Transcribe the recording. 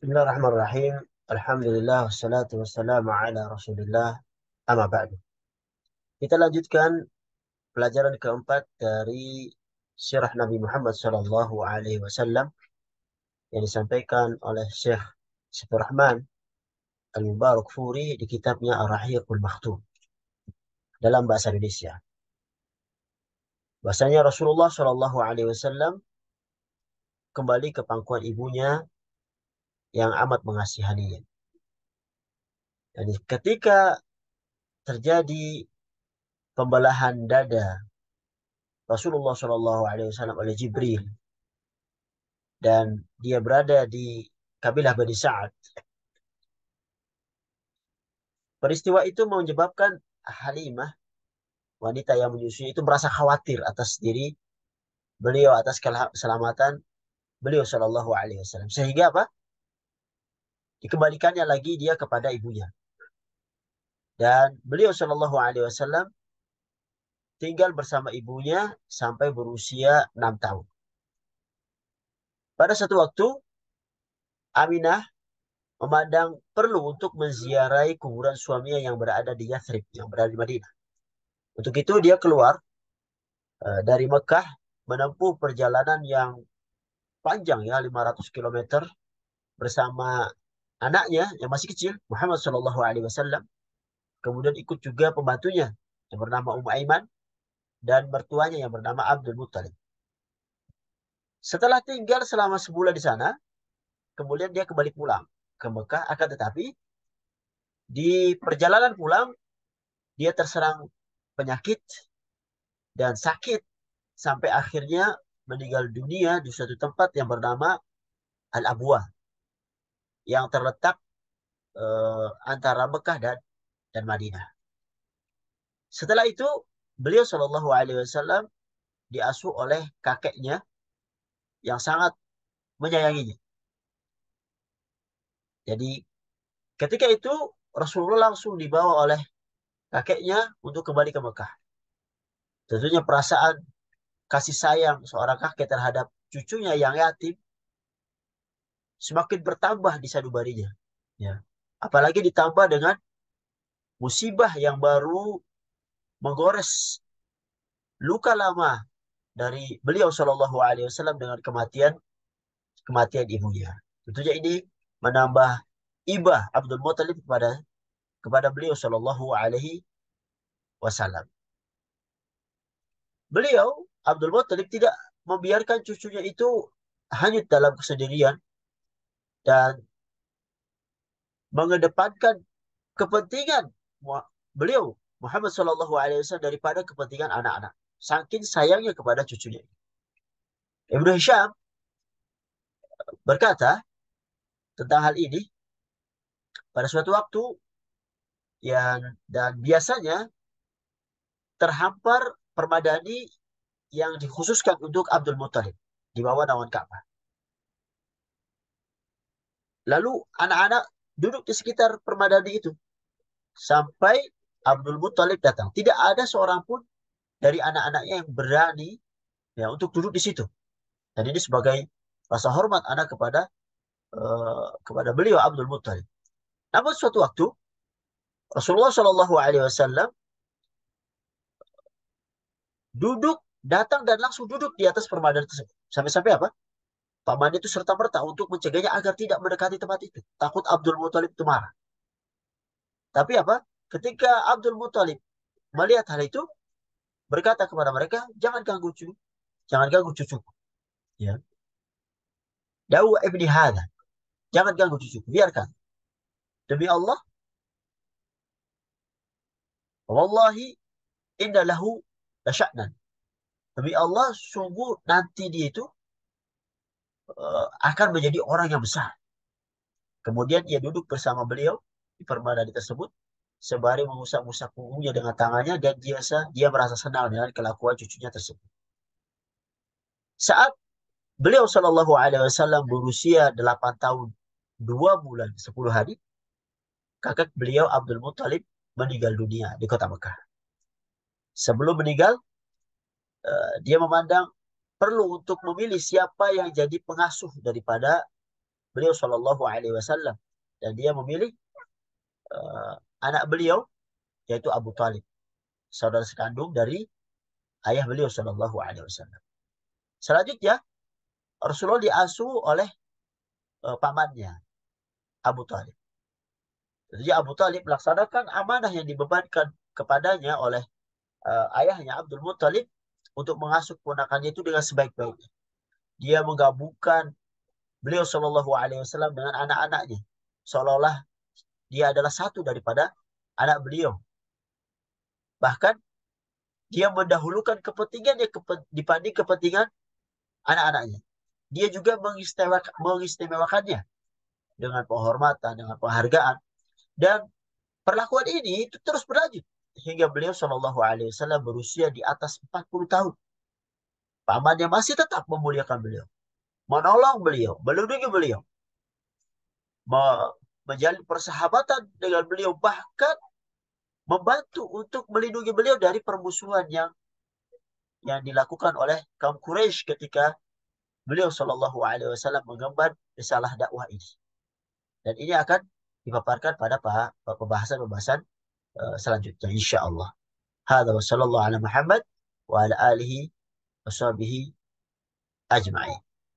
Bismillahirrahmanirrahim. Alhamdulillah wassalatu wassalamu ala Rasulillah. Amma ba'du. Kita lanjutkan pelajaran keempat dari sirah Nabi Muhammad sallallahu alaihi wasallam yang disampaikan oleh Syekh Sifur Rahman Al-Mubarak Furi di kitabnya Ar-Rahiqul Makhtum dalam bahasa Indonesia. Bahasanya Rasulullah sallallahu alaihi wasallam kembali ke pangkuan ibunya yang amat mengasihaninya. Jadi ketika terjadi pembelahan dada Rasulullah Shallallahu Alaihi Wasallam oleh Jibril dan dia berada di kabilah Bani Sa'ad. Peristiwa itu menyebabkan Halimah, wanita yang menyusui itu merasa khawatir atas diri beliau, atas keselamatan beliau Shallallahu Alaihi Wasallam. Sehingga apa? Dikembalikannya lagi dia kepada ibunya. Dan beliau Shallallahu Alaihi Wasallam tinggal bersama ibunya sampai berusia 6 tahun. Pada satu waktu, Aminah memandang perlu untuk menziarahi kuburan suaminya yang berada di Yathrib, yang berada di Madinah. Untuk itu dia keluar dari Mekah menempuh perjalanan yang panjang ya 500 kilometer bersama anaknya yang masih kecil Muhammad Shallallahu Alaihi Wasallam. Kemudian ikut juga pembantunya yang bernama Aiman dan mertuanya yang bernama Abdul Muttalib. Setelah tinggal selama sebulan di sana, kemudian dia kembali pulang ke Mekah. Akan tetapi di perjalanan pulang dia terserang penyakit dan sakit sampai akhirnya meninggal dunia di suatu tempat yang bernama Al-Abwa yang terletak antara Mekah dan Madinah. Setelah itu beliau Shallallahu Alaihi Wasallam diasuh oleh kakeknya yang sangat menyayanginya. Jadi ketika itu Rasulullah langsung dibawa oleh kakeknya untuk kembali ke Mekah. Tentunya perasaan kasih sayang seorang kakek terhadap cucunya yang yatim semakin bertambah di sanubarinya. Ya. Apalagi ditambah dengan musibah yang baru menggores luka lama dari beliau Shallallahu Alaihi Wasallam dengan kematian ibunya. Tentunya ini menambah ibah Abdul Muthalib kepada beliau Shallallahu Alaihi Wasallam. Beliau Abdul Muthalib tidak membiarkan cucunya itu hanyut dalam kesendirian dan mengedepankan kepentingan beliau Muhammad Shallallahu Alaihi Wasallam daripada kepentingan anak-anak. Saking sayangnya kepada cucunya. Ibnu Hisham berkata tentang hal ini pada suatu waktu dan biasanya terhampar permadani yang dikhususkan untuk Abdul Muthalib di bawah naungan Ka'bah. Lalu anak-anak duduk di sekitar permadani itu sampai Abdul Muthalib datang. Tidak ada seorang pun dari anak-anaknya yang berani ya untuk duduk di situ. Dan ini sebagai rasa hormat anak kepada beliau Abdul Muthalib. Namun suatu waktu Rasulullah Shallallahu Alaihi Wasallam duduk datang dan langsung duduk di atas permadani tersebut. Sampai-sampai apa? Paman itu serta-merta untuk mencegahnya agar tidak mendekati tempat itu. Takut Abdul Muthalib itu marah. Tapi apa? Ketika Abdul Muthalib melihat hal itu, berkata kepada mereka, jangan ganggu cucuku. Ya. Dawu ibni hada. Jangan ganggu cucuku, biarkan. Demi Allah, wallahi inna lahu lasya'nan. Demi Allah, sungguh nanti dia itu akan menjadi orang yang besar. Kemudian ia duduk bersama beliau di permadani tersebut, sembari mengusap-usap punggungnya dengan tangannya dan dia merasa senang dengan kelakuan cucunya tersebut. Saat beliau Shallallahu Alaihi Wasallam berusia 8 tahun 2 bulan 10 hari, kakek beliau Abdul Muthalib meninggal dunia di kota Mekah. Sebelum meninggal, dia memandang perlu untuk memilih siapa yang jadi pengasuh daripada beliau Shallallahu Alaihi Wasallam, dan dia memilih anak beliau yaitu Abu Talib, saudara sekandung dari ayah beliau Shallallahu Alaihi Wasallam. Selanjutnya Rasulullah diasuh oleh pamannya Abu Talib. Jadi Abu Talib melaksanakan amanah yang dibebankan kepadanya oleh ayahnya Abdul Muttalib untuk mengasuh keponakannya itu dengan sebaik-baiknya. Dia menggabungkan beliau Shallallahu Alaihi Wasallam dengan anak-anaknya, seolah-olah dia adalah satu daripada anak beliau. Bahkan dia mendahulukan kepentingannya dibanding kepentingan anak-anaknya. Dia juga mengistimewakannya dengan penghormatan, dengan penghargaan. Dan perlakuan ini itu terus berlanjut hingga beliau Shallallahu Alaihi Wasallam berusia di atas 40 tahun. Pamannya masih tetap memuliakan beliau, menolong beliau, melindungi beliau, menjalin persahabatan dengan beliau, bahkan membantu untuk melindungi beliau dari permusuhan yang dilakukan oleh kaum Quraisy ketika beliau Shallallahu Alaihi Wasallam mengemban risalah dakwah ini. Dan ini akan dipaparkan pada pembahasan-pembahasan selanjutnya insya Allah. Hadza wa sallallahu ala Muhammad wa ala alihi wa sahbihi ajma'in.